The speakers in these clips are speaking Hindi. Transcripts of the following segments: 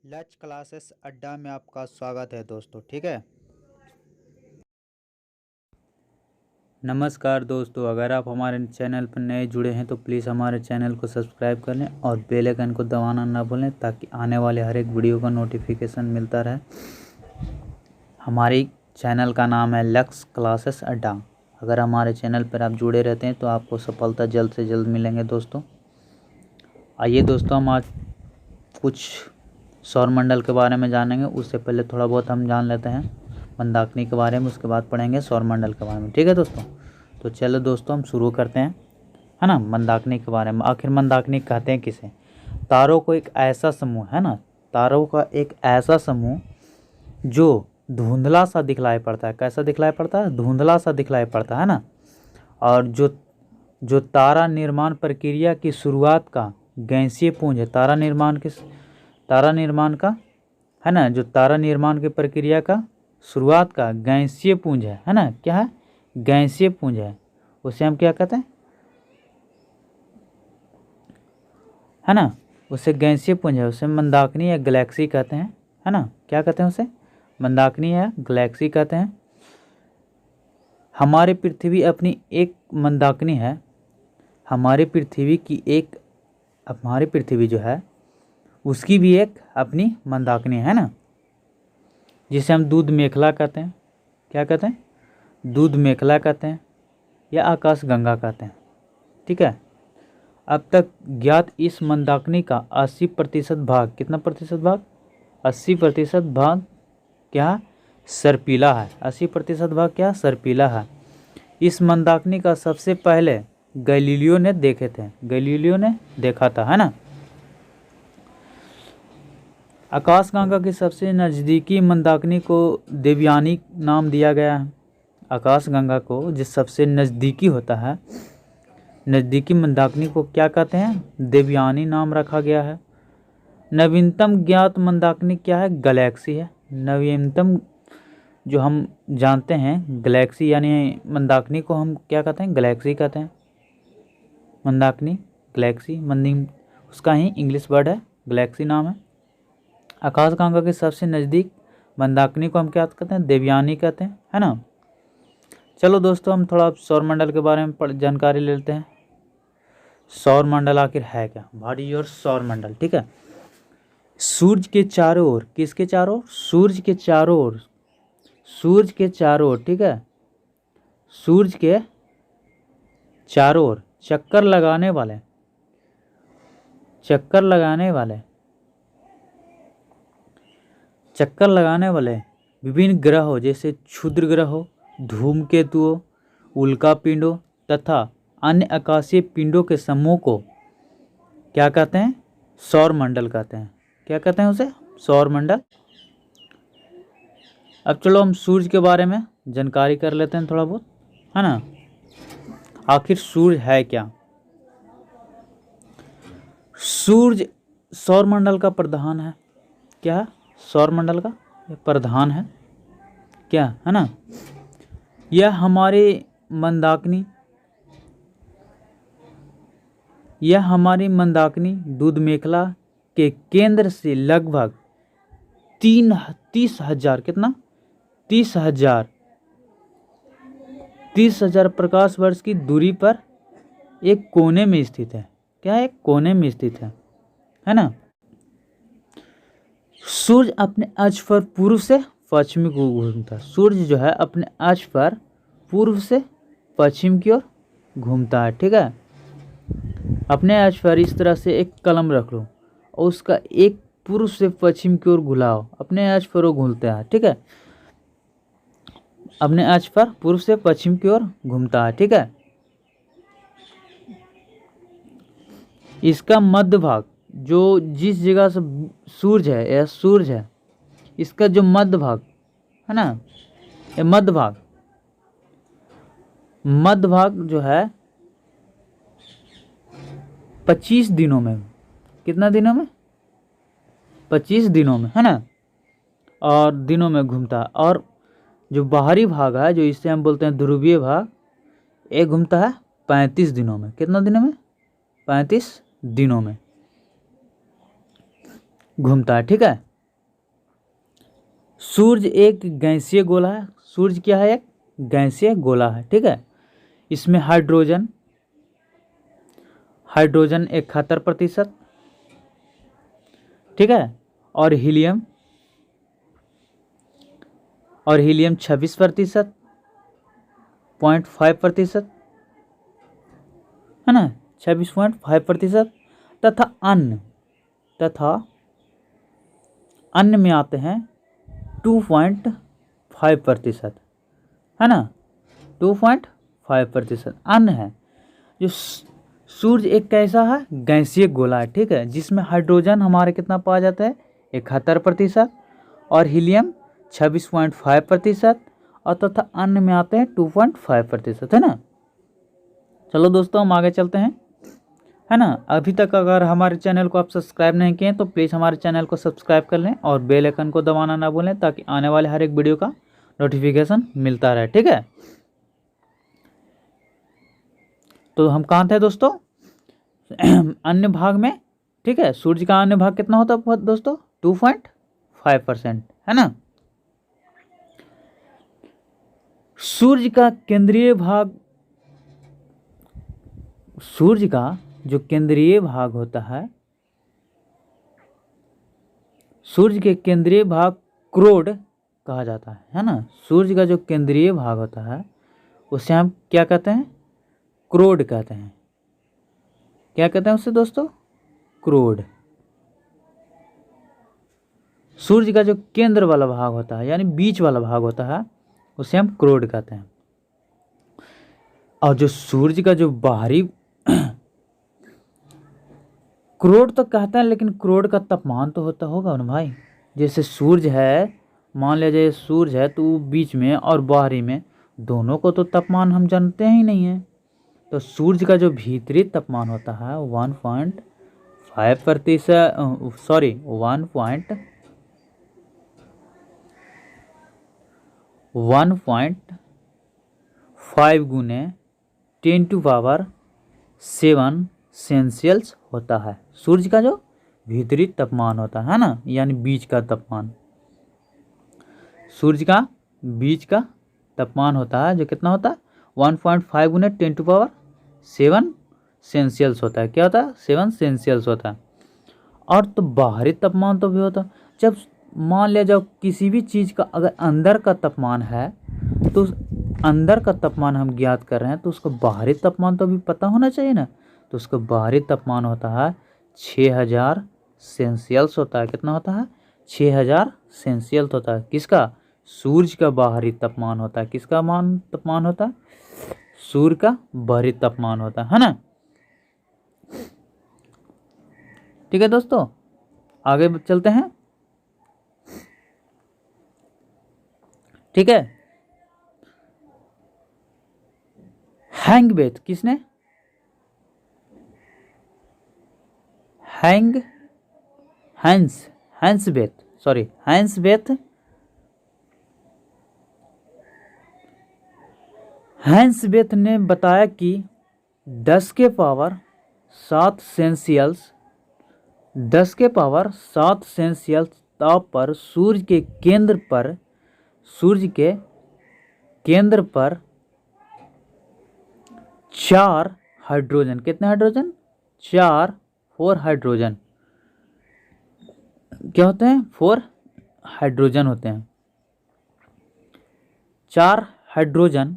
लच क्लासेस अड्डा में आपका स्वागत है दोस्तों। ठीक है, नमस्कार दोस्तों। अगर आप हमारे चैनल पर नए जुड़े हैं तो प्लीज़ हमारे चैनल को सब्सक्राइब कर लें और बेल आइकन को दबाना ना भूलें ताकि आने वाले हर एक वीडियो का नोटिफिकेशन मिलता रहे। हमारी चैनल का नाम है लक्स क्लासेस अड्डा। अगर हमारे चैनल पर आप जुड़े रहते हैं तो आपको सफलता जल्द से जल्द मिलेंगे दोस्तों। आइए दोस्तों, हम आज कुछ सौरमंडल के बारे में जानेंगे। उससे पहले थोड़ा बहुत हम जान लेते हैं मंदाकिनी के बारे में, उसके बाद पढ़ेंगे सौरमंडल के बारे में। ठीक है दोस्तों, तो चलो दोस्तों हम शुरू करते हैं, है ना। मंदाकिनी के बारे में, आखिर मंदाकिनी कहते हैं किसे? तारों को एक ऐसा समूह, है ना, तारों का एक ऐसा समूह जो धुंधला सा दिखलाई पड़ता है। कैसा दिखलाई पड़ता है? धुंधला सा दिखलाई पड़ता है ना। और जो तारा निर्माण प्रक्रिया की शुरुआत का गैसीय पुंज है, तारा निर्माण का, है ना, जो तारा निर्माण की प्रक्रिया का शुरुआत का गैसीय पुंज है ना, क्या है? गैसीय पुंज है। उसे हम क्या कहते हैं, है ना, उसे गैसीय पुंज है, उसे मंदाकिनी या गैलेक्सी कहते हैं, है ना। क्या कहते हैं उसे? मंदाकिनी या गैलेक्सी कहते हैं। हमारी पृथ्वी अपनी एक मंदाकिनी है। हमारी पृथ्वी जो है उसकी भी एक अपनी मंदाकिनी है ना, जिसे हम दूध मेखला कहते हैं। क्या कहते हैं? दूध मेखला कहते हैं या आकाश गंगा कहते हैं। ठीक है, अब तक ज्ञात इस मंदाकिनी का 80% भाग, कितना प्रतिशत भाग? 80% भाग क्या? सर्पीला है। 80% भाग क्या? सर्पीला है। इस मंदाकिनी का सबसे पहले गैलीलियो ने देखा था, है ना। आकाशगंगा की सबसे नज़दीकी मंदाकिनी को देवयानी नाम दिया गया है। आकाशगंगा को जो सबसे नज़दीकी होता है, नज़दीकी मंदाकिनी को क्या कहते हैं? देवयानी नाम रखा गया है। नवीनतम ज्ञात मंदाकिनी क्या है? गैलेक्सी है। नवीनतम जो हम जानते हैं गैलेक्सी, यानी मंदाकिनी को हम क्या कहते हैं? गैलेक्सी कहते हैं। मंदाकिनी, गैलेक्सी, उसका ही इंग्लिश वर्ड है, गैलेक्सी नाम है। आकाशगंगा के सबसे नज़दीक मंदाकिनी को हम क्या कहते हैं? देवयानी कहते हैं, है ना। चलो दोस्तों, हम थोड़ा सौरमंडल के बारे में जानकारी ले लेते हैं। सौरमंडल आखिर है क्या? व्हाट इज योर सौरमंडल? ठीक है, सूर्य के चारों ओर, किसके चारों? सूर्य के चारों ओर, ठीक है, सूर्य के चारों ओर चक्कर लगाने वाले विभिन्न ग्रहों जैसे क्षुद्र ग्रहों, धूमकेतुओं, उल्कापिंडों तथा अन्य आकाशीय पिंडों के समूह को क्या कहते हैं? सौरमंडल कहते हैं। क्या कहते हैं उसे? सौरमंडल। अब चलो हम सूर्य के बारे में जानकारी कर लेते हैं थोड़ा बहुत, है ना। आखिर सूर्य है क्या? सूर्य सौरमंडल का प्रधान है। क्या है? सौरमंडल का प्रधान है, क्या है ना। यह हमारी मंदाकिनी दूध मेखला के केंद्र से लगभग 30,000, कितना? 30,000 प्रकाश वर्ष की दूरी पर एक कोने में स्थित है। क्या? एक कोने में स्थित है ना। सूर्य अपने अक्ष पर पूर्व से पश्चिम को घूमता है। सूर्य जो है अपने अक्ष पर पूर्व से पश्चिम की ओर घूमता है। ठीक है, अपने अक्ष पर इस तरह से एक कलम रख लो और उसका एक पूर्व से पश्चिम की ओर घुलाओ, अपने अक्ष पर वो घूमता है। ठीक है, अपने अक्ष पर पूर्व से पश्चिम की ओर घूमता है। ठीक है, इसका मध्य भाग, जो जिस जगह से सूर्य है, इसका जो मध्य भाग है ना, ये मध्य भाग जो है 25 दिनों में, कितना दिनों में? 25 दिनों में, है ना, और दिनों में घूमता है। और जो बाहरी भाग है, जो इसे हम बोलते हैं ध्रुवीय भाग, ये घूमता है 35 दिनों में। कितना दिनों में? 35 दिनों में घूमता है। ठीक है, सूर्य एक गैसीय गोला है। सूर्य क्या है? एक गैसीय गोला है, ठीक है। इसमें हाइड्रोजन 71%, ठीक है, और हीलियम 26%, 0.5%, है ना, 26.5%, तथा अन्य में आते हैं 2.5%, है ना, 2.5% अन्य है। जो सूर्य एक कैसा है? गैसीय गोला है, ठीक है, जिसमें हाइड्रोजन हमारे कितना पाया जाता है? 71%, और हीलियम 26.5%, और तथा अन्य में आते हैं 2.5%, है ना। चलो दोस्तों हम आगे चलते हैं, है ना। अभी तक अगर हमारे चैनल को आप सब्सक्राइब नहीं किए तो प्लीज़ हमारे चैनल को सब्सक्राइब कर लें और बेल आइकन को दबाना ना भूलें, ताकि आने वाले हर एक वीडियो का नोटिफिकेशन मिलता रहे, ठीक है। तो हम कहाँ थे दोस्तों? अन्य भाग में, ठीक है। सूर्य का अन्य भाग कितना होता है दोस्तों? 2.5%, है ना। सूर्य का केंद्रीय भाग, सूर्य का जो केंद्रीय भाग होता है, सूर्य के केंद्रीय भाग क्रोड कहा जाता है ना। सूर्य का जो केंद्रीय भाग होता है उसे हम क्या कहते हैं? क्रोड कहते हैं। क्या कहते हैं उसे दोस्तों? क्रोड। सूर्य का जो केंद्र वाला भाग होता है, यानी बीच वाला भाग होता है, उसे हम क्रोड कहते हैं। और जो सूर्य का जो बाहरी क्रोड तो कहते हैं, लेकिन क्रोड का तापमान तो होता होगा ना भाई। जैसे सूर्य है, मान लीजिए सूर्य है, तो बीच में और बाहरी में दोनों को तो तापमान हम जानते ही नहीं है। तो सूर्य का जो भीतरी तापमान होता है 1.5%, 1.5 गुने 10⁻7 सेल्सियस होता है। सूर्य का जो भीतरी तापमान होता है ना, यानी बीच का तापमान। सूर्य का बीच का तापमान होता है जो कितना होता है? 1.5 गुने 10⁻7 सेल्सियस होता है। क्या होता है? 7 सेल्सियस होता है। और तो बाहरी तापमान तो भी होता है। जब मान लिया जाओ किसी भी चीज़ का अगर अंदर का तापमान है, तो अंदर का तापमान हम ज्ञात कर रहे हैं, तो उसका बाहरी तापमान तो भी पता होना चाहिए ना। तो उसका बाहरी तापमान होता है 6000 सेल्सियस होता है। कितना होता है? 6000 सेल्सियस होता है। किसका? सूर्य का बाहरी तापमान होता है। किसका तापमान होता है? सूर्य का बाहरी तापमान होता है ना। ठीक है दोस्तों, आगे चलते हैं। ठीक है, हैंगबेथ किसने? हैंसबेथ ने बताया कि 10⁻7 सेल्सियस ताप पर सूर्य के केंद्र पर 4 हाइड्रोजन, कितने हाइड्रोजन? 4 हाइड्रोजन क्या होते हैं? 4 हाइड्रोजन होते हैं। 4 हाइड्रोजन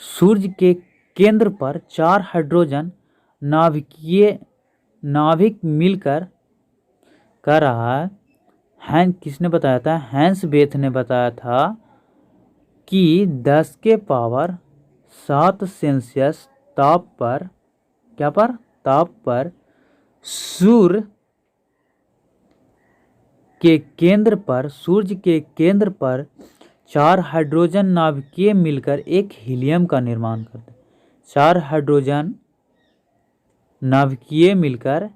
सूर्य के केंद्र पर 4 हाइड्रोजन नाभिक मिलकर कर रहा है। किसने बताया था? हैंसबेथ ने बताया था कि 10⁻7 सेल्सियस ताप पर, क्या पर? ताप पर सूर्य के केंद्र पर 4 हाइड्रोजन नाभिकीय मिलकर एक हीलियम का निर्माण करते हैं। 4 हाइड्रोजन नाभिकीय मिलकर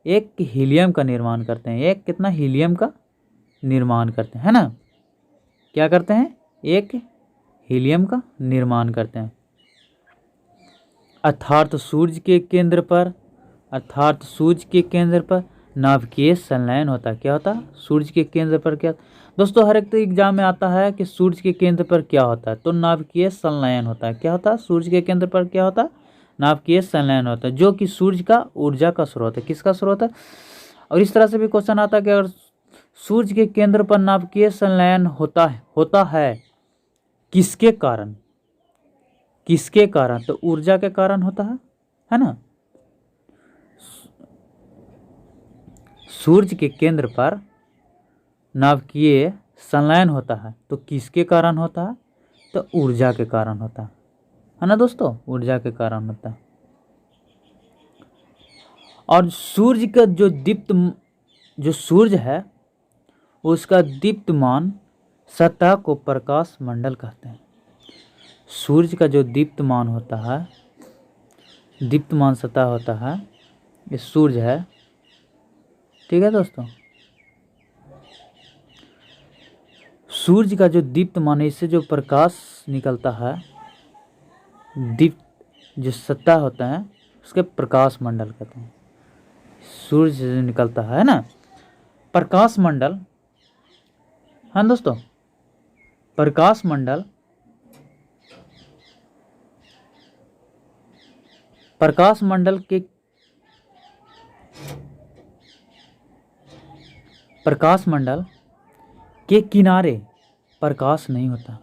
एक हीलियम का निर्माण करते हैं। एक कितना? हीलियम का निर्माण करते हैं, है ना। क्या करते हैं? एक हीलियम का निर्माण करते हैं। अर्थात सूर्य के केंद्र पर नाभिकीय संलयन होता है। क्या होता है? सूर्य के केंद्र पर क्या दोस्तों, हर एक तो एग्जाम में आता है कि सूर्य के केंद्र पर क्या होता है, तो नाभिकीय संलयन होता है। क्या होता है? सूर्य के केंद्र पर क्या होता है? नाभिकीय संलयन होता है, जो कि सूर्य का ऊर्जा का स्रोत है। किसका स्रोत है? और इस तरह से भी क्वेश्चन आता है कि अगर सूर्य के केंद्र पर नाभिकीय संलयन होता है किसके कारण? किसके कारण? तो ऊर्जा के कारण होता है ना। सूर्य के केंद्र पर नाभिकीय संलयन होता है तो किसके कारण होता है? तो ऊर्जा के कारण होता है ना दोस्तों, ऊर्जा के कारण होता है। और सूर्य का जो सूर्य है उसका दीप्तमान सतह को प्रकाश मंडल कहते हैं। सूर्य का जो दीप्तमान होता है, दीप्तमान सतह होता है, ये सूर्य है। ठीक है दोस्तों, सूर्य का जो दीप्तमान है, इससे जो प्रकाश निकलता है, दीप्त जो सतह होता है उसके प्रकाश मंडल कहते हैं। सूर्य से जो निकलता है ना प्रकाश मंडल, हाँ दोस्तों, प्रकाश मंडल, प्रकाश मंडल के किनारे प्रकाश नहीं होता।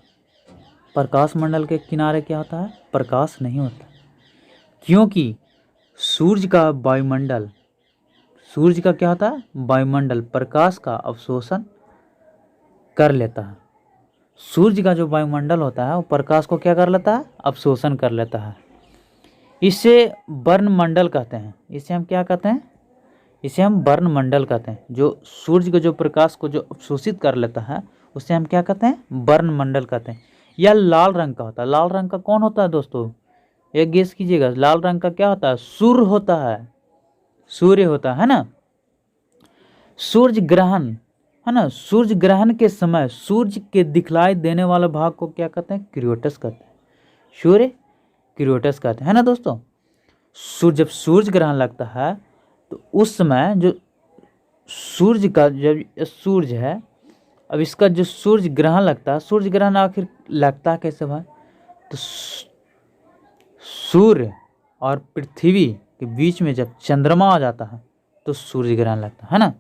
प्रकाश मंडल के किनारे क्या होता है? प्रकाश नहीं होता, क्योंकि सूर्य का वायुमंडल, सूर्य का क्या होता है? वायुमंडल प्रकाश का अवशोषण कर लेता है। सूर्य का जो वायुमंडल होता है वो प्रकाश को क्या कर लेता है? अवशोषण कर लेता है। इसे वर्णमंडल कहते हैं। इसे हम क्या कहते हैं? इसे हम वर्णमंडल कहते हैं। जो सूर्य के जो प्रकाश को जो अवशोषित कर लेता है उसे हम क्या कहते हैं? वर्णमंडल कहते हैं। यह लाल रंग का होता है। लाल रंग का कौन होता है दोस्तों? एक गेस कीजिएगा, लाल रंग का क्या होता है? सूर्य होता है, सूर्य होता है ना। सूर्य ग्रहण है ना, सूर्य ग्रहण के समय सूर्य के दिखलाई देने वाले भाग को क्या कहते हैं? क्रियोटस कहते हैं। सूर्य क्रियोटस कहते हैं, है ना दोस्तों। जब सूर्य ग्रहण लगता है तो उस समय जो सूर्य का जब सूर्य है, अब इसका जो सूर्य ग्रहण लगता है, सूर्य ग्रहण आखिर लगता है कैसे भाई? तो सूर्य और पृथ्वी के बीच में जब चंद्रमा आ जाता है तो सूर्य ग्रहण लगता है ना।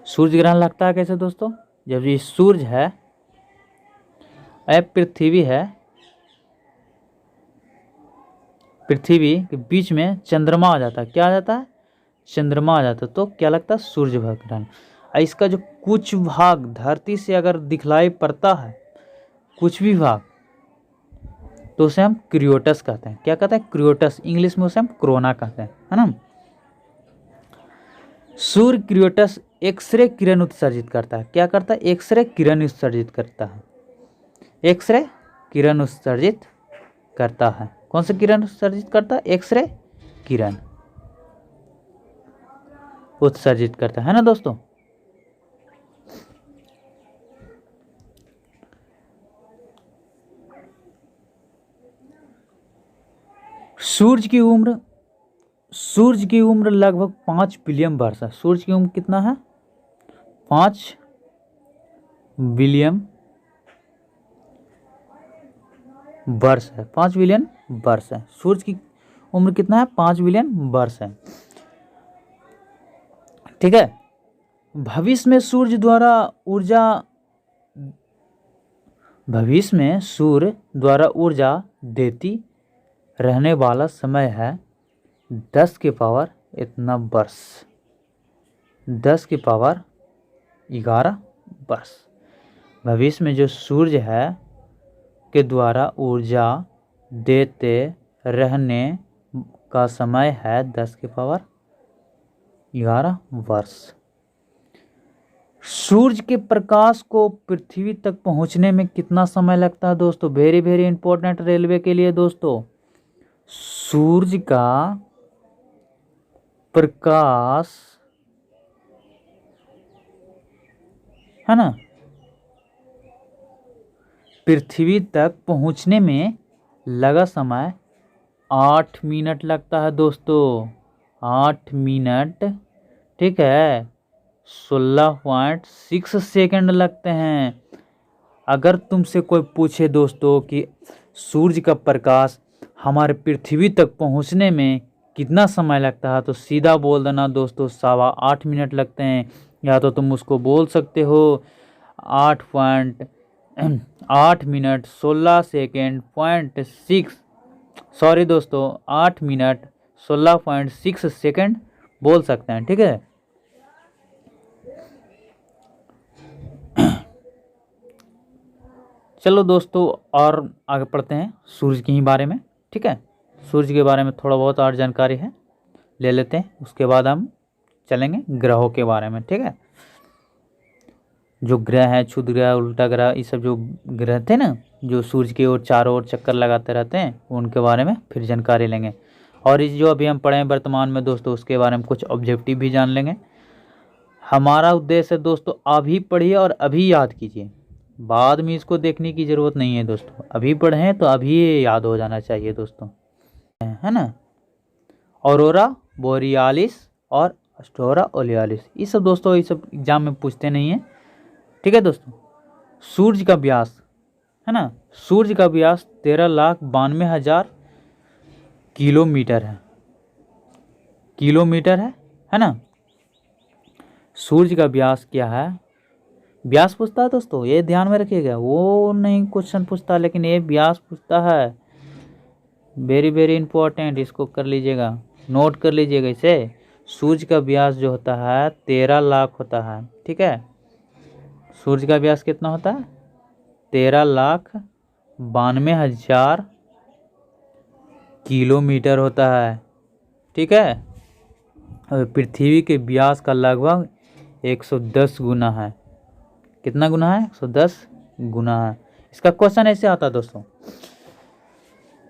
सूर्य ग्रहण लगता है कैसे दोस्तों? जब ये सूर्य है और पृथ्वी है, पृथ्वी के बीच में चंद्रमा आ जाता है। क्या आ जाता है? चंद्रमा आ जाता है, तो क्या लगता है? सूर्य ग्रहण। इसका जो कुछ भाग धरती से अगर दिखलाई पड़ता है, कुछ भी भाग, तो उसे हम क्रियोटस कहते हैं। क्या कहते हैं? क्रियोटस। इंग्लिश में उसे हम कोरोना कहते हैं, है ना। सूर्य क्रियोटस एक्सरे किरण उत्सर्जित करता है। क्या करता है? एक्सरे किरण उत्सर्जित करता है। एक्सरे किरण उत्सर्जित करता है। कौन सा किरण उत्सर्जित करता है? एक्सरे किरण उत्सर्जित करता है ना दोस्तों। सूर्य की उम्र लगभग 5 बिलियन वर्ष है। सूर्य की उम्र कितना है? 5 बिलियन वर्ष है। 5 बिलियन वर्ष है। सूर्य की उम्र कितना है? 5 बिलियन वर्ष है। ठीक है। भविष्य में सूर्य द्वारा ऊर्जा देती रहने वाला समय है 10 के पावर इतना वर्ष, 10 के पावर 11 वर्ष। भविष्य में जो सूर्य है के द्वारा ऊर्जा देते रहने का समय है 10 के पावर 11 वर्ष। सूर्य के प्रकाश को पृथ्वी तक पहुंचने में कितना समय लगता है दोस्तों? वेरी वेरी इंपॉर्टेंट रेलवे के लिए दोस्तों। सूर्य का प्रकाश है ना पृथ्वी तक पहुंचने में लगा समय 8 मिनट लगता है दोस्तों। 8 मिनट ठीक है, 16.6 सेकंड लगते हैं। अगर तुमसे कोई पूछे दोस्तों कि सूरज का प्रकाश हमारे पृथ्वी तक पहुंचने में कितना समय लगता है, तो सीधा बोल देना दोस्तों 8.25 मिनट लगते हैं। या तो तुम उसको बोल सकते हो 8.8 मिनट 16 सेकेंड .6, सॉरी दोस्तों 8 मिनट 16.6 सेकेंड बोल सकते हैं। ठीक है, चलो दोस्तों और आगे पढ़ते हैं सूरज के ही बारे में। ठीक है, सूरज के बारे में थोड़ा बहुत और जानकारी है ले लेते हैं, उसके बाद हम चलेंगे ग्रहों के बारे में। ठीक है, जो ग्रह है, क्षुद्र ग्रह, उल्टा ग्रह, ये सब जो ग्रह थे ना, जो सूरज की ओर चारों ओर चक्कर लगाते रहते हैं, उनके बारे में फिर जानकारी लेंगे। और इस जो अभी हम पढ़े हैं वर्तमान में दोस्तों, उसके बारे में कुछ ऑब्जेक्टिव भी जान लेंगे। हमारा उद्देश्य है दोस्तों अभी पढ़िए और अभी याद कीजिए, बाद में इसको देखने की ज़रूरत नहीं है दोस्तों। अभी पढ़ें तो अभी ये याद हो जाना चाहिए दोस्तों, है ना। ऑरोरा बोरियालिस और एस्टोरा ओलियालिस, ये सब दोस्तों ये सब एग्जाम में पूछते नहीं हैं। ठीक है दोस्तों, सूरज का व्यास है ना, सूरज का व्यास 13,92,000 किलोमीटर है। किलोमीटर है ना। सूरज का व्यास क्या है, व्यास पूछता है दोस्तों, ये ध्यान में रखिएगा, वो नहीं क्वेश्चन पूछता, लेकिन ये व्यास पूछता है। वेरी वेरी इंपॉर्टेंट, इसको कर लीजिएगा, नोट कर लीजिएगा इसे। सूरज का व्यास जो होता है 13 लाख होता है। ठीक है, सूरज का व्यास कितना होता है, 13,92,000 किलोमीटर होता है। ठीक है, और पृथ्वी के व्यास का लगभग 110 गुना है। कितना गुना है, 110 गुना है। इसका क्वेश्चन ऐसे आता है दोस्तों,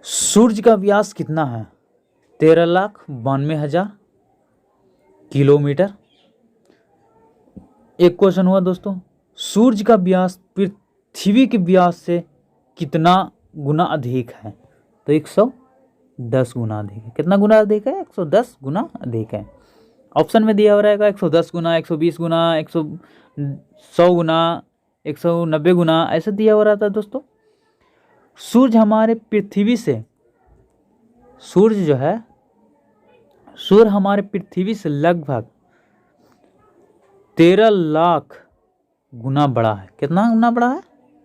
सूरज का व्यास कितना है, 13,92,000 किलोमीटर। एक क्वेश्चन हुआ दोस्तों, सूरज का व्यास पृथ्वी के व्यास से कितना गुना अधिक है, तो 110 गुना अधिक है। कितना गुना अधिक है, 110 गुना अधिक है। ऑप्शन में दिया हो रहेगा 110 गुना, 120 गुना, 100 गुना, 190 गुना, ऐसे दिया हो रहा था दोस्तों। सूरज हमारे पृथ्वी से, सूरज जो है, सूर्य हमारे पृथ्वी से लगभग 13 लाख गुना बड़ा है। कितना गुना बड़ा है,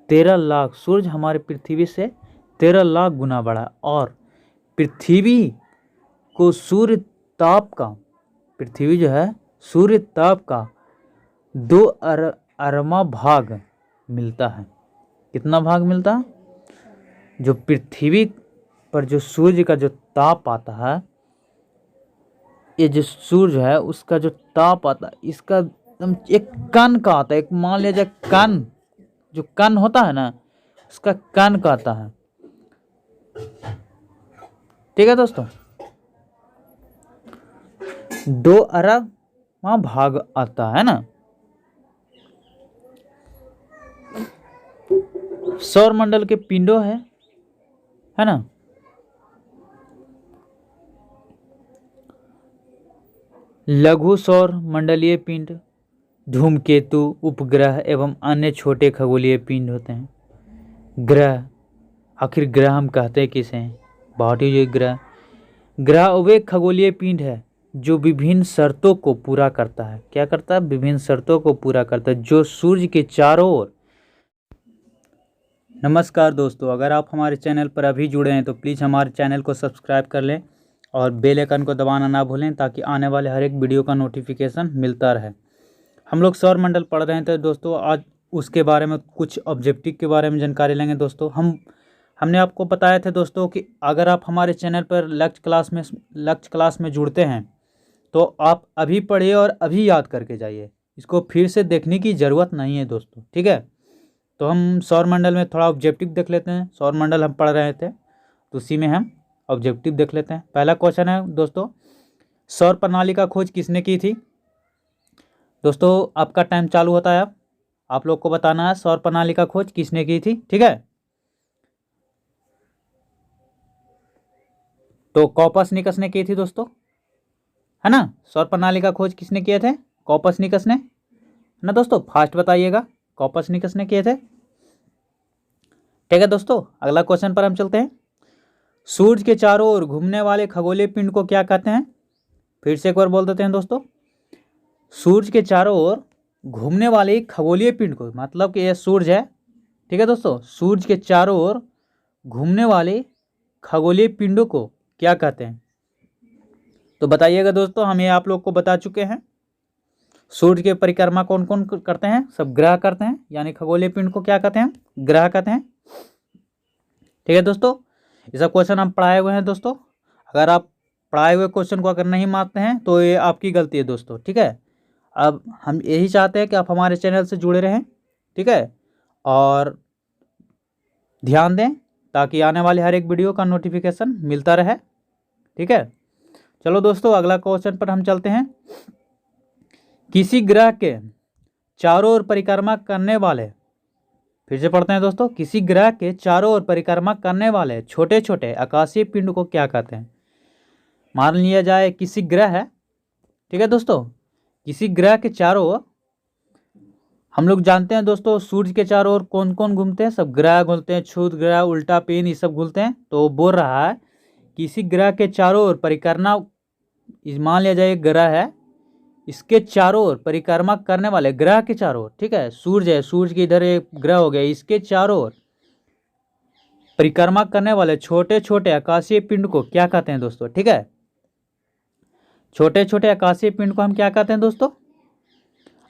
13 लाख। सूरज हमारे पृथ्वी से 13 लाख गुना बड़ा है। और पृथ्वी को सूर्य ताप का, पृथ्वी जो है सूर्य ताप का 2 अरबा भाग मिलता है। कितना भाग मिलता है, जो पृथ्वी पर जो सूर्य का जो ताप आता है, ये जो सूर्य है उसका जो ताप आता है, इसका एकदम एक कण का आता है। एक मान लीजिए कण, जो कण होता है ना, उसका कण का आता है। ठीक है दोस्तों, 2 अरब भाग आता है ना। सौर मंडल के पिंडों है ना। लघु सौर मंडलीय पिंड, धूमकेतु, उपग्रह एवं अन्य छोटे खगोलीय पिंड होते हैं। ग्रह, आखिर ग्रह हम कहते हैं किसे हैं, बहुत ही ग्रह, ग्रह वे खगोलीय पिंड है जो विभिन्न शर्तों को पूरा करता है। क्या करता है, विभिन्न शर्तों को पूरा करता है, जो सूर्य के चारों ओर। नमस्कार दोस्तों, अगर आप हमारे चैनल पर अभी जुड़े हैं तो प्लीज़ हमारे चैनल को सब्सक्राइब कर लें और बेल आइकन को दबाना ना भूलें, ताकि आने वाले हर एक वीडियो का नोटिफिकेशन मिलता रहे। हम लोग सौर मंडल पढ़ रहे थे दोस्तों, आज उसके बारे में कुछ ऑब्जेक्टिव के बारे में जानकारी लेंगे दोस्तों। हमने आपको बताया था दोस्तों कि अगर आप हमारे चैनल पर लक्ष्य क्लास में जुड़ते हैं तो आप अभी पढ़िए और अभी याद करके जाइए, इसको फिर से देखने की ज़रूरत नहीं है दोस्तों। ठीक है, तो हम सौर मंडल में थोड़ा ऑब्जेक्टिव देख लेते हैं। सौर मंडल हम पढ़ रहे थे तो उसी में हम ऑब्जेक्टिव देख लेते हैं। पहला क्वेश्चन है दोस्तों, सौर प्रणाली का खोज किसने की थी। दोस्तों आपका टाइम चालू होता है, अब आप लोग को बताना है सौर प्रणाली का खोज किसने की थी। ठीक है, तो कॉपर्निकस ने की थी दोस्तों, है ना। सौर प्रणाली का खोज किसने किए थे? कोपर्निकस ने, है ना दोस्तों। फास्ट बताइएगा, कोपर्निकस ने किए थे। ठीक है दोस्तों, अगला क्वेश्चन पर हम चलते हैं। सूर्य के चारों ओर घूमने वाले खगोलीय पिंड को क्या कहते हैं? फिर से एक बार बोल देते हैं दोस्तों। सूर्य के चारों ओर घूमने वाले खगोलीय पिंड को, मतलब कि यह सूर्य है, ठीक है दोस्तों। सूर्य के चारों ओर घूमने वाले खगोलीय पिंडों को क्या कहते हैं? तो बताइएगा दोस्तों, हम ये आप लोग को बता चुके हैं। सूर्य की परिक्रमा कौन कौन करते हैं? सब ग्रह करते हैं, यानी खगोलीय पिंड को क्या कहते हैं? ग्रह कहते हैं। ठीक है दोस्तों, ये सब क्वेश्चन हम पढ़ाए हुए हैं दोस्तों। अगर आप पढ़ाए हुए क्वेश्चन को अगर नहीं मानते हैं तो ये आपकी गलती है दोस्तों। ठीक है, अब हम यही चाहते हैं कि आप हमारे चैनल से जुड़े रहें, ठीक है, और ध्यान दें ताकि आने वाले हर एक वीडियो का नोटिफिकेशन मिलता रहे। ठीक है, चलो दोस्तों अगला क्वेश्चन पर हम चलते हैं। किसी ग्रह के चारों ओर परिक्रमा करने वाले, फिर से पढ़ते हैं दोस्तों, किसी ग्रह के चारों ओर परिक्रमा करने वाले छोटे छोटे आकाशीय पिंड को क्या कहते हैं? मान लिया जाए किसी ग्रह है, ठीक है दोस्तों, किसी ग्रह के चारों ओर, हम लोग जानते हैं दोस्तों सूर्य के चारों ओर कौन कौन घूमते हैं? सब ग्रह घूमते हैं, क्षुद्र ग्रह, उल्टा पिंड, ये सब घूमते हैं। तो बोल रहा है किसी ग्रह के चारों ओर परिक्रमा, मान लिया जाए एक ग्रह है, इसके चारों ओर परिक्रमा करने वाले, ग्रह के चारों ओर, ठीक है, सूर्य है, सूर्य के इधर एक ग्रह हो गया, इसके चारों ओर परिक्रमा करने वाले छोटे छोटे आकाशीय पिंड को क्या कहते हैं दोस्तों? ठीक है, छोटे छोटे आकाशीय पिंड को हम क्या कहते हैं दोस्तों?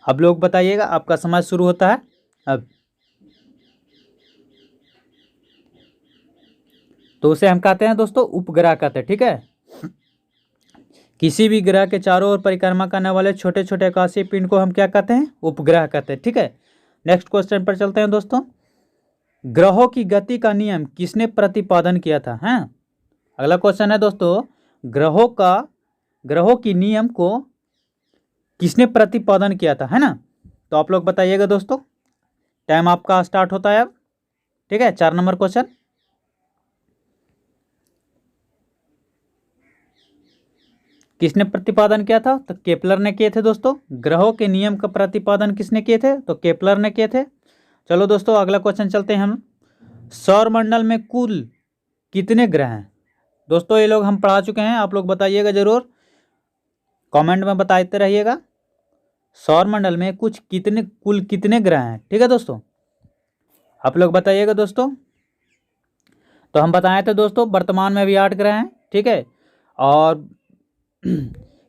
अब लोग बताइएगा, आपका समय शुरू होता है अब। तो उसे हम कहते हैं दोस्तों उपग्रह कहते हैं। ठीक है, किसी भी ग्रह के चारों ओर परिक्रमा करने वाले छोटे छोटे आकाशीय पिंड को हम क्या कहते हैं? उपग्रह कहते हैं। ठीक है, नेक्स्ट क्वेश्चन पर चलते हैं दोस्तों। ग्रहों की गति का नियम किसने प्रतिपादन किया था? हैं, अगला क्वेश्चन है दोस्तों, ग्रहों की नियम को किसने प्रतिपादन किया था, है ना। तो आप लोग बताइएगा दोस्तों, टाइम आपका स्टार्ट होता है अब। ठीक है, 4 नंबर क्वेश्चन, किसने प्रतिपादन किया था? तो केपलर ने किए थे दोस्तों। ग्रहों के नियम का प्रतिपादन किसने किए थे? तो केपलर ने किए थे। चलो दोस्तों अगला क्वेश्चन चलते हैं हम। सौरमंडल में कुल कितने ग्रह हैं? दोस्तों ये लोग हम पढ़ा चुके हैं, आप लोग बताइएगा जरूर, कमेंट में बताते रहिएगा। सौरमंडल में कुल कितने ग्रह हैं? ठीक है दोस्तों, आप लोग बताइएगा दोस्तों। तो हम बताए थे दोस्तों, वर्तमान में अभी 8 ग्रह हैं। ठीक है, और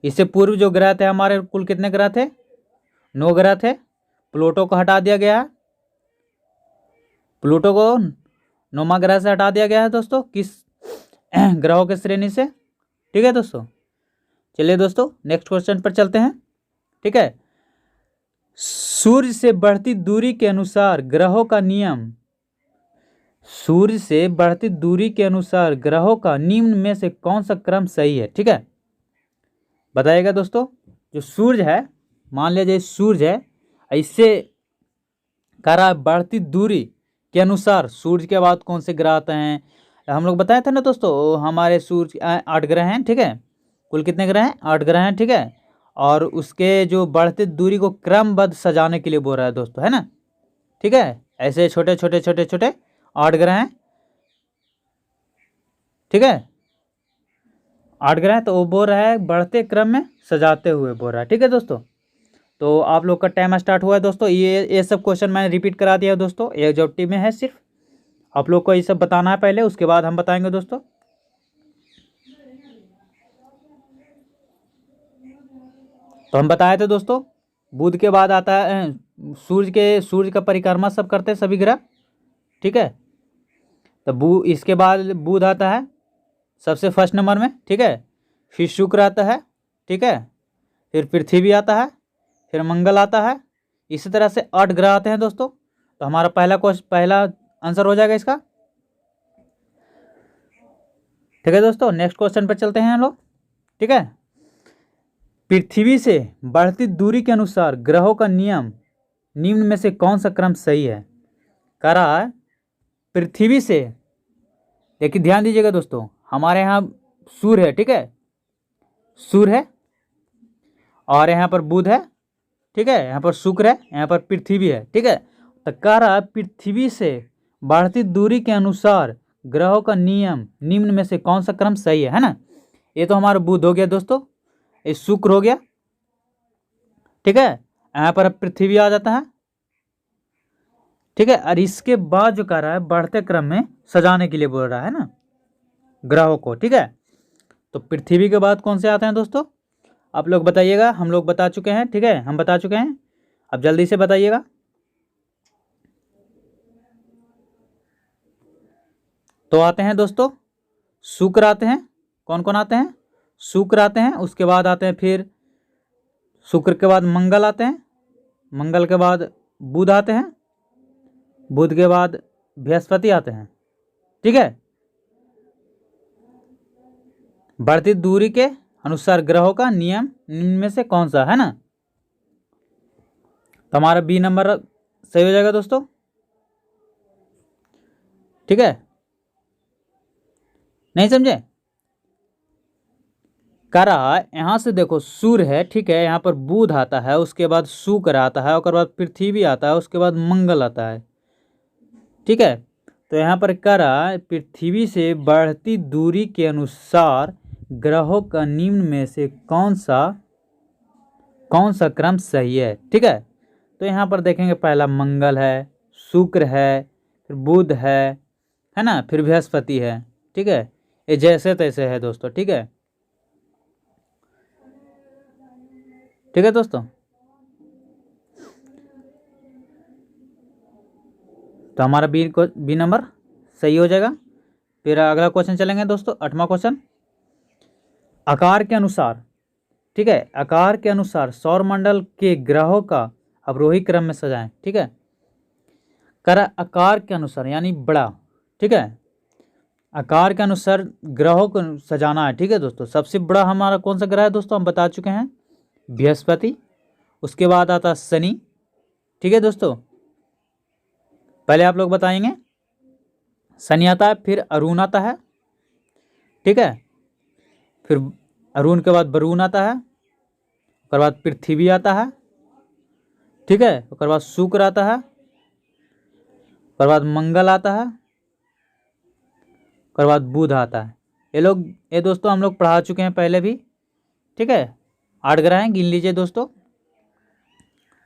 इससे पूर्व जो ग्रह थे हमारे, कुल कितने ग्रह थे? 9 ग्रह थे। प्लूटो को हटा दिया गया है, प्लूटो को 9वां ग्रह से हटा दिया गया है दोस्तों, किस ग्रहों के श्रेणी से। ठीक है दोस्तों, चलिए दोस्तों नेक्स्ट क्वेश्चन पर चलते हैं। ठीक है, सूर्य से बढ़ती दूरी के अनुसार ग्रहों का नियम, सूर्य से बढ़ती दूरी के अनुसार ग्रहों का निम्न में से कौन सा क्रम सही है? ठीक है, बताइएगा दोस्तों। जो सूर्य है, मान लीजिए सूर्य है, इससे कह रहा है बढ़ती दूरी के अनुसार सूर्य के बाद कौन से ग्रह आते हैं। हम लोग बताए थे ना दोस्तों, हमारे सूर्य 8 ग्रह हैं। ठीक है, कुल कितने ग्रह हैं? 8 ग्रह हैं। ठीक है, और उसके जो बढ़ती दूरी को क्रमबद्ध सजाने के लिए बोल रहा है दोस्तों, है ना। ठीक है, ऐसे छोटे छोटे छोटे छोटे 8 ग्रह हैं। ठीक है, 8 ग्रह, तो वो बोल रहा है बढ़ते क्रम में सजाते हुए बोल रहा है। ठीक है दोस्तों, तो आप लोग का टाइम स्टार्ट हुआ है दोस्तों। ये सब क्वेश्चन मैंने रिपीट करा दिया है दोस्तों, ये जो टीम में है, सिर्फ आप लोग को ये सब बताना है पहले, उसके बाद हम बताएंगे दोस्तों। तो हम बताए थे दोस्तों, बुध के बाद आता है सूर्य का परिक्रमा सब करते हैं सभी ग्रह। ठीक है, तो इसके बाद बुध आता है सबसे फर्स्ट नंबर में। ठीक है, फिर शुक्र आता है। ठीक है, फिर पृथ्वी आता है, फिर मंगल आता है। इसी तरह से 8 ग्रह आते हैं दोस्तों। तो हमारा पहला आंसर हो जाएगा इसका। ठीक है दोस्तों, नेक्स्ट क्वेश्चन पर चलते हैं हम लोग। ठीक है, पृथ्वी से बढ़ती दूरी के अनुसार ग्रहों का नियम निम्न में से कौन सा क्रम सही है? कह रहा है पृथ्वी से, देखिए ध्यान दीजिएगा दोस्तों, हमारे यहाँ सूर्य है। ठीक है, सूर्य है, और यहाँ पर बुध है, ठीक है, यहाँ पर शुक्र है, यहाँ पर पृथ्वी है, ठीक है। तो कह रहा है पृथ्वी से बढ़ती दूरी के अनुसार ग्रहों का नियम निम्न में से कौन सा क्रम सही है ना। ये तो हमारा बुध हो गया दोस्तों, ये शुक्र हो गया, ठीक है, यहाँ पर अब पृथ्वी आ जाता है, ठीक है। और इसके बाद जो कह रहा है बढ़ते क्रम में सजाने के लिए बोल रहा है ना ग्रहों को, ठीक है। तो पृथ्वी के बाद कौन से आते हैं दोस्तों, आप लोग बताइएगा। हम लोग बता चुके हैं, ठीक है, हम बता चुके हैं, अब जल्दी से बताइएगा। तो आते हैं दोस्तों शुक्र आते हैं, कौन कौन आते हैं, शुक्र आते हैं, उसके बाद आते हैं फिर शुक्र के बाद मंगल आते हैं, मंगल के बाद बुध आते हैं, बुध के बाद बृहस्पति आते हैं, ठीक है। बढ़ती दूरी के अनुसार ग्रहों का नियम निम्न में से कौन सा है ना। तो हमारा बी नंबर सही हो जाएगा दोस्तों, ठीक है। नहीं समझे, कह रहा है यहाँ से देखो सूर्य है, ठीक है, यहाँ पर बुध आता है, उसके बाद शुक्र आता है, उसके बाद पृथ्वी आता है, उसके बाद मंगल आता है, ठीक है। तो यहाँ पर कह रहा है पृथ्वी से बढ़ती दूरी के अनुसार ग्रहों का निम्न में से कौन सा क्रम सही है, ठीक है। तो यहाँ पर देखेंगे पहला मंगल है, शुक्र है, फिर बुध है ना, फिर बृहस्पति है, ठीक है। ये जैसे तैसे है दोस्तों, ठीक है, ठीक है दोस्तों। तो हमारा बी नंबर सही हो जाएगा। फिर अगला क्वेश्चन चलेंगे दोस्तों, 8वां क्वेश्चन। आकार के अनुसार, ठीक है, आकार के अनुसार सौरमंडल के ग्रहों का अवरोही क्रम में सजाएं, ठीक है। कर आकार के अनुसार यानी बड़ा, ठीक है, आकार के अनुसार ग्रहों को सजाना है, ठीक है दोस्तों। सबसे बड़ा हमारा कौन सा ग्रह है दोस्तों, हम बता चुके हैं बृहस्पति, उसके बाद आता है शनि, ठीक है दोस्तों। पहले आप लोग बताएंगे, शनि आता है, फिर अरुण आता है, ठीक है, फिर अरुण के बाद वरुण आता है, उसके बाद पृथ्वी आता है, ठीक है, उसके बाद शुक्र आता है, उसके बाद मंगल आता है, उसके बाद बुध आता है। ये दोस्तों हम लोग पढ़ा चुके हैं पहले भी, ठीक है। 8 ग्रह हैं, गिन लीजिए दोस्तों,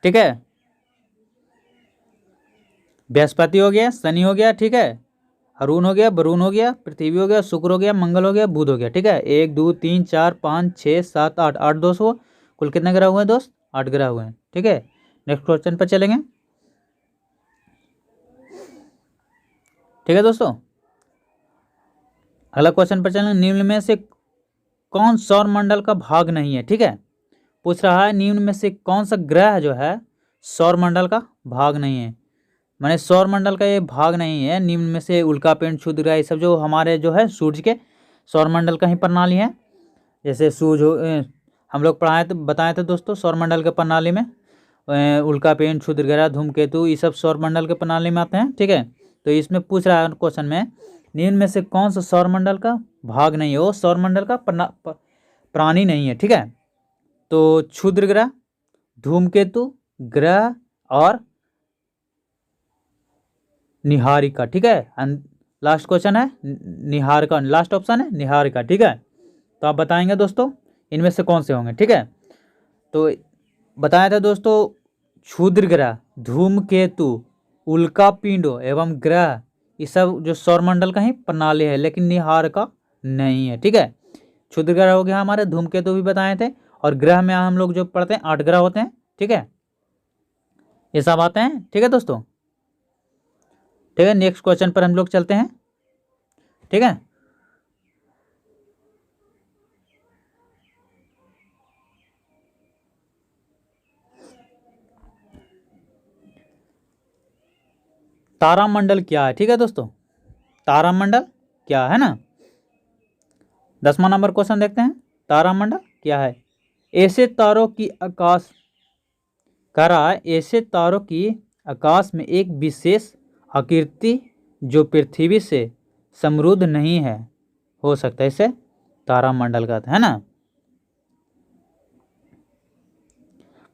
ठीक है। बृहस्पति हो गया, शनि हो गया, ठीक है, अरुण हो गया, वरुण हो गया, पृथ्वी हो गया, शुक्र हो गया, मंगल हो गया, बुध हो गया, ठीक है। 1 2 3 4 5 6 7 8 8 200, कुल कितने ग्रह हुए हैं दोस्त, 8 ग्रह हुए हैं, ठीक है। नेक्स्ट क्वेश्चन पर चलेंगे, ठीक है दोस्तों। अगला क्वेश्चन पर चलेंगे, निम्न में से कौन सौर मंडल का भाग नहीं है, ठीक है। पूछ रहा है निम्न में से कौन सा ग्रह जो है सौर मंडल का भाग नहीं है, माने सौर मंडल का ये भाग नहीं है। निम्न में से उल्का पिंड, क्षुद्र ग्रह, ये सब जो हमारे जो है सूर्य के सौर मंडल का ही प्रणाली है। जैसे सूर्य हम लोग पढ़ाए तो बताए थे दोस्तों, सौर मंडल के प्रणाली में उल्का पिंड, क्षुद्र ग्रह, धूमकेतु, ये सब सौर मंडल के प्रणाली में आते हैं, ठीक है। तो इसमें पूछ रहा है क्वेश्चन में, निम्न में से कौन सा सौर मंडल का भाग नहीं है, वो सौर मंडल का प्राणी नहीं है, ठीक है। तो क्षुद्र ग्रह, धूमकेतु ग्रह और निहारिका, ठीक है। लास्ट क्वेश्चन है निहारिका, लास्ट ऑप्शन है निहारिका, ठीक है। तो आप बताएंगे दोस्तों इनमें से कौन से होंगे, ठीक है। तो बताया था दोस्तों क्षुद्र ग्रह, धूमकेतु, उल्का पिंडो एवं ग्रह, ये सब जो सौरमंडल का ही प्रणाली है, लेकिन निहारिका नहीं है, ठीक है। क्षुद्र ग्रह हो गया हमारे, धूमकेतु भी बताए थे, और ग्रह में हम लोग जो पढ़ते हैं 8 ग्रह होते हैं, ठीक है, ये सब आते हैं, ठीक है दोस्तों, ठीक है। नेक्स्ट क्वेश्चन पर हम लोग चलते हैं, ठीक है। तारामंडल क्या है, ठीक है दोस्तों, तारामंडल क्या है ना। 10वां नंबर क्वेश्चन देखते हैं, तारामंडल क्या है। ऐसे तारों की आकाश कह रहा है, ऐसे तारों की आकाश में एक विशेष आकृति जो पृथ्वी से समृद्ध नहीं है हो सकता है, इसे तारामंडल कहते हैं ना।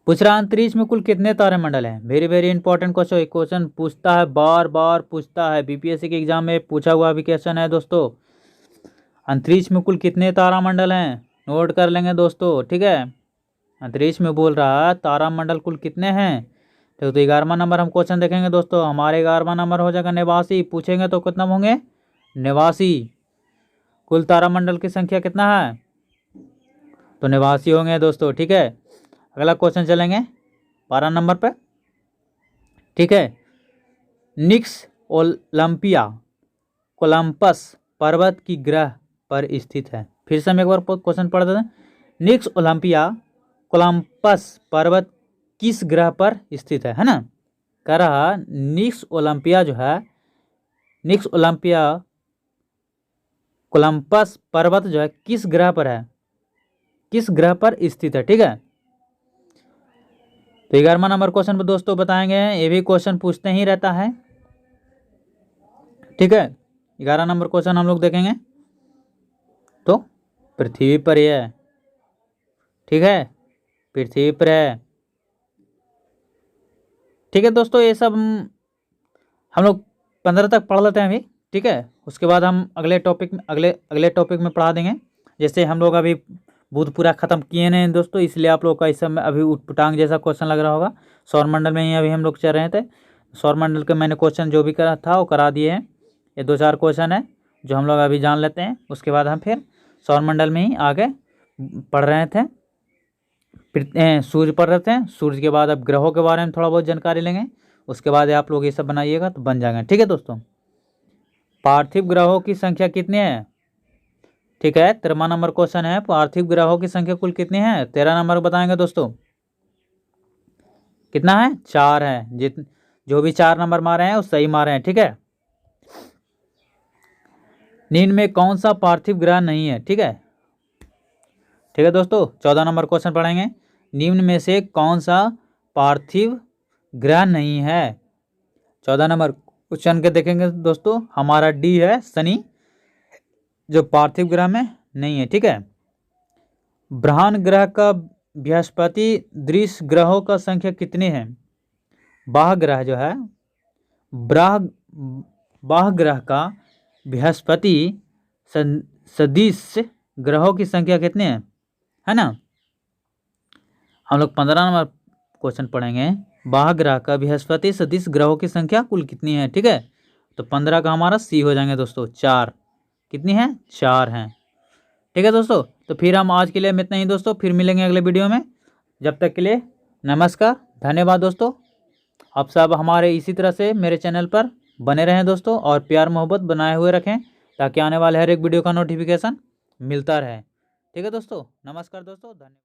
पूछ रहा अंतरिक्ष में कुल कितने तारामंडल हैं। Very very important question, question पूछता है, बार बार पूछता है, बीपीएससी के एग्जाम में पूछा हुआ भी क्वेश्चन है दोस्तों। अंतरिक्ष में कुल कितने तारामंडल हैं, नोट कर लेंगे दोस्तों, ठीक है। अंतरिक्ष में बोल रहा है तारामंडल कुल कितने हैं। तो 11वां नंबर हम क्वेश्चन देखेंगे दोस्तों। हमारे 11वां नंबर हो जाएगा 89। पूछेंगे तो कितना होंगे, 89। कुल तारामंडल की संख्या कितना है, तो 89 होंगे दोस्तों, ठीक है। अगला क्वेश्चन चलेंगे 12 नंबर पे, ठीक है। निक्स ओलंपिया कोलंबस पर्वत की ग्रह पर स्थित है। फिर से हम एक बार क्वेश्चन पढ़ देते हैं। निक्स ओलंपिया कोलंबस पर्वत किस ग्रह पर स्थित है ना। कह रहा निक्स ओलंपिया जो है, निक्स ओलंपिया कोलंबस पर्वत जो है किस ग्रह पर है, किस ग्रह पर स्थित है, ठीक है। तो 11वां नंबर क्वेश्चन पर दोस्तों बताएंगे, ये भी क्वेश्चन पूछते ही रहता है, ठीक है। 11 नंबर क्वेश्चन हम लोग देखेंगे तो पृथ्वी पर ही है, ठीक है, पृथ्वी पर है, ठीक है दोस्तों। ये सब हम लोग 15 तक पढ़ लेते हैं अभी, ठीक है। उसके बाद हम अगले टॉपिक में अगले टॉपिक में पढ़ा देंगे। जैसे हम लोग अभी बुध पूरा ख़त्म किए नहीं दोस्तों, इसलिए आप लोग का इस समय अभी उटपटांग जैसा क्वेश्चन लग रहा होगा। सौरमंडल में ही अभी हम लोग चल रहे थे। सौरमंडल के मैंने क्वेश्चन जो भी करा था वो करा दिए हैं। ये 2-4 क्वेश्चन है जो हम लोग अभी जान लेते हैं। उसके बाद हम फिर सौरमंडल में ही आगे पढ़ रहे थे, सूर्य पढ़ रहे थे। सूर्य के बाद अब ग्रहों के बारे में थोड़ा बहुत जानकारी लेंगे। उसके बाद आप लोग ये सब बनाइएगा तो बन जाएंगे, ठीक है दोस्तों। पार्थिव ग्रहों की संख्या कितनी है, ठीक है। 13वां नंबर क्वेश्चन है, पार्थिव ग्रहों की संख्या कुल कितनी है। 13 नंबर बताएंगे दोस्तों, कितना है, 4 है। जो भी 4 नंबर मारे हैं वो सही मारे हैं, ठीक है। निम्न में कौन सा पार्थिव ग्रह नहीं है, ठीक है, ठीक है दोस्तों। 14 नंबर क्वेश्चन पढ़ेंगे, निम्न में से कौन सा पार्थिव ग्रह नहीं है। 14 नंबर क्वेश्चन के देखेंगे दोस्तों, हमारा डी है शनि, जो पार्थिव ग्रह में नहीं है, ठीक है। ब्रह्मांड ग्रह का बृहस्पति दृश्य ग्रहों का संख्या कितनी है। बाह्य ग्रह जो है, बाह्य ग्रह का बृहस्पति सदिश ग्रहों की संख्या कितनी है ना। हम लोग 15 नंबर क्वेश्चन पढ़ेंगे, बाह्य ग्रह का बृहस्पति सदिश ग्रहों की संख्या कुल कितनी है, ठीक है। तो 15 का हमारा सी हो जाएंगे दोस्तों, 4। कितनी है, 4 हैं, ठीक है दोस्तों। तो फिर हम आज के लिए इतना ही दोस्तों, फिर मिलेंगे अगले वीडियो में। जब तक के लिए नमस्कार, धन्यवाद दोस्तों। आप सब हमारे इसी तरह से मेरे चैनल पर बने रहें दोस्तों, और प्यार मोहब्बत बनाए हुए रखें, ताकि आने वाले हर एक वीडियो का नोटिफिकेशन मिलता रहे, ठीक है दोस्तों। नमस्कार दोस्तों, धन्यवाद।